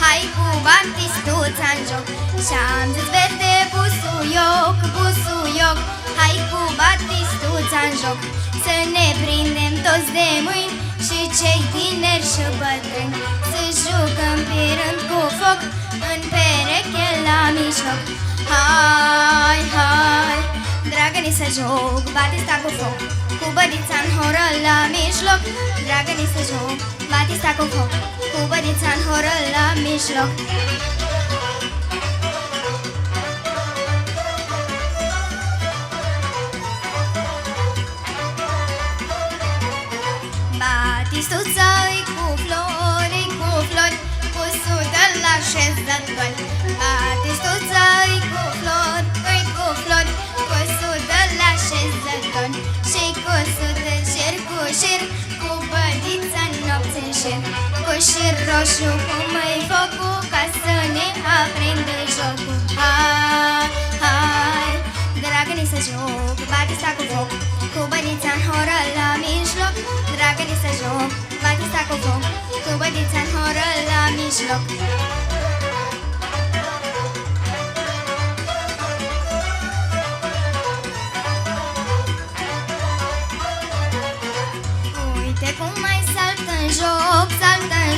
hai cu batistuța în joc. Și-am zis verde busuioc, busuioc, hai cu batistuța în joc. Să ne prindem toți de mâini și cei tineri și bătrâni, să jucăm pe rând cu foc în pereche la mijloc. Hai, hai, dragă-ni să joc batista cu foc, cu bădița în horă la mijloc. Dragă-ni să joc batista cu foc, cu bădița în horă la mijloc. Batistuța-i cu flori, cu sută la șezători. Batistuța-i cu flori, cu sută la șezători. Și cu sută șir cu șir, cu bădița nopți în șir, cu șir roșu cum-i focul, ca să ne aprindă jocul. Hai, hai, dragă-ni să joc batista cu foc, cu bădița în horă la mijloc. Dragă-ni să joc batista cu foc, cu bădița în horă la mijloc. Uite cum mai saltă în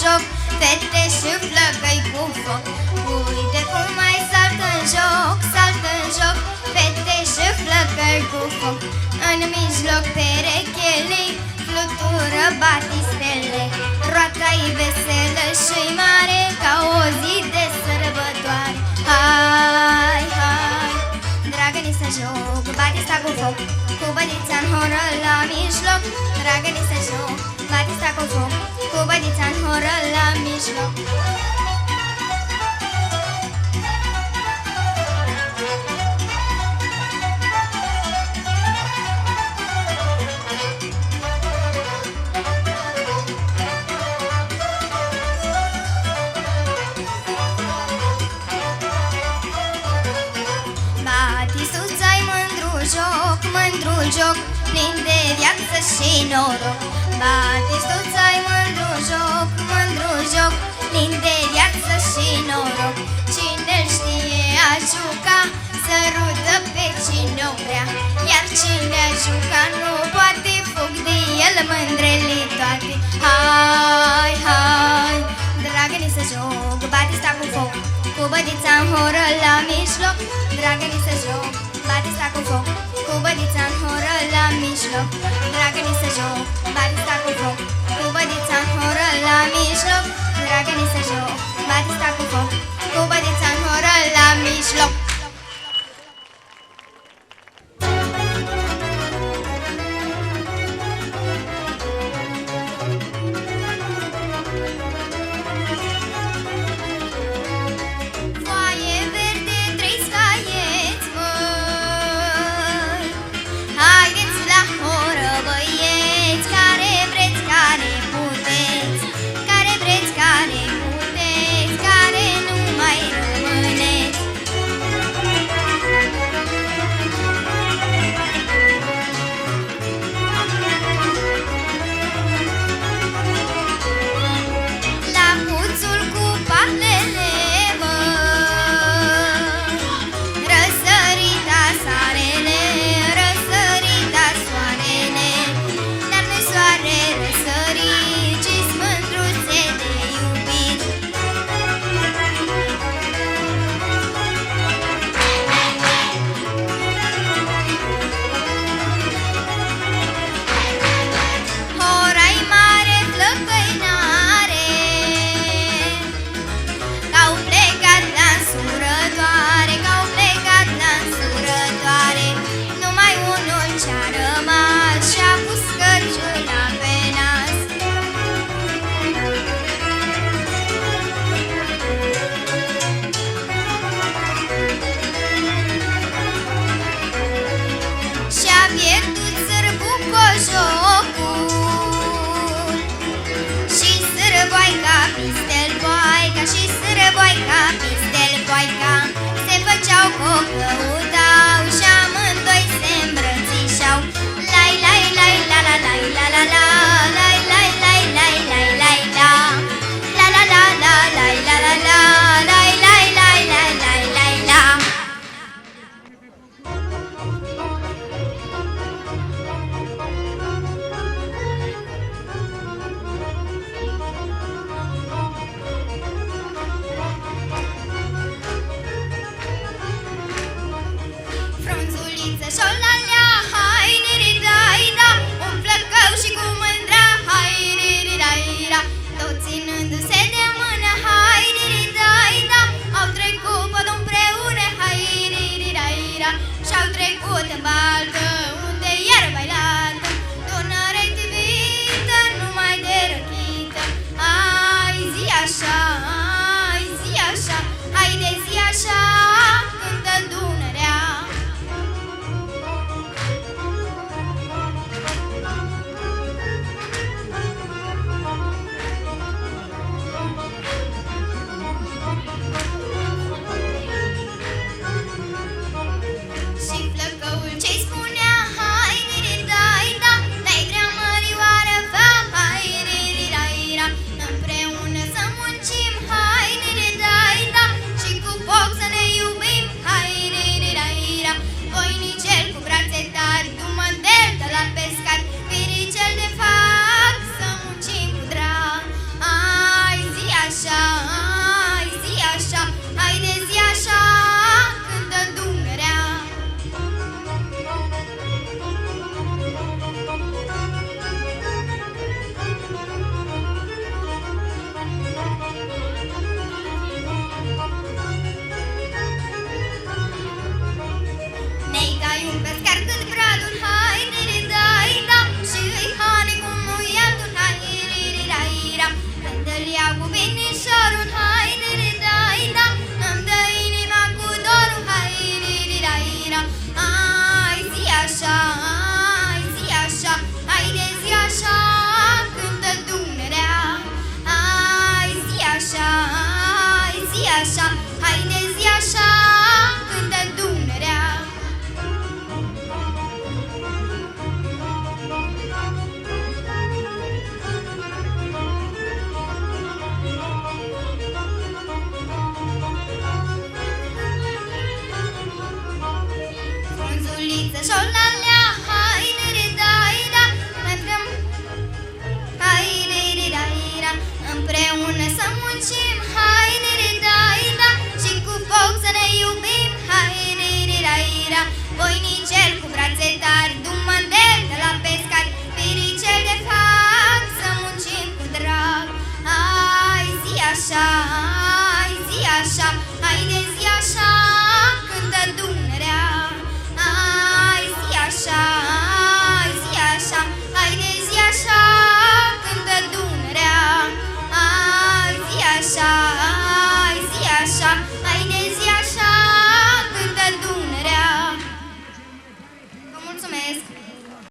joc, fete și flăcăi cu foc. Uite cum mai saltă în joc, fete și flăcăi cu foc. În mijloc perechele flutură batistele, roata-i veselă și-i mare, ca o zi de sărbătoare. Hai, hai, dragă-ni să joc batista cu foc, cu bădița în horă la mijloc. Dragă-ni să joc batista cu foc, cu bădița în horă la mijloc. Batistuța-i mândru joc, plin de viață și noroc. Batistuța-i mândru joc, plin de viață și noroc. Cine-l știe a juca, sărută pe cine o vrea, iar cine a juca nu poate, fug de el mândrele toate. Hai, hai, dragă-ni să joc batista cu foc, cu bădița în horă la mijloc. Dragă-ni să joc batista cu foc, cu bădița în horă la mijloc. Dragă-ni să joc batista cu foc, cu bădița în horă la mijloc. Dragă-ni să joc batista cu foc, cu bădița în horă la mijloc. Care cu binișorul, hai da, îmi dă inima cu dorul, hai da. Ai zi așa, haide zi așa, cântă Dunărea. Ai zi așa, haide zi așa, cântă Dunărea. Frunzuliță șolalea, haide da, împreună să muncim, haide da, și cu foc să ne iubim, haide da. Voinicel cu brațe tari, dumandel de la pescari, piricel de fac, să muncim cu drag. Ai zi așa, haide zi așa, cântă Dunărea. Ai zi așa, haide zi așa, cântă Dunărea. Ai zi așa, haide zi așa.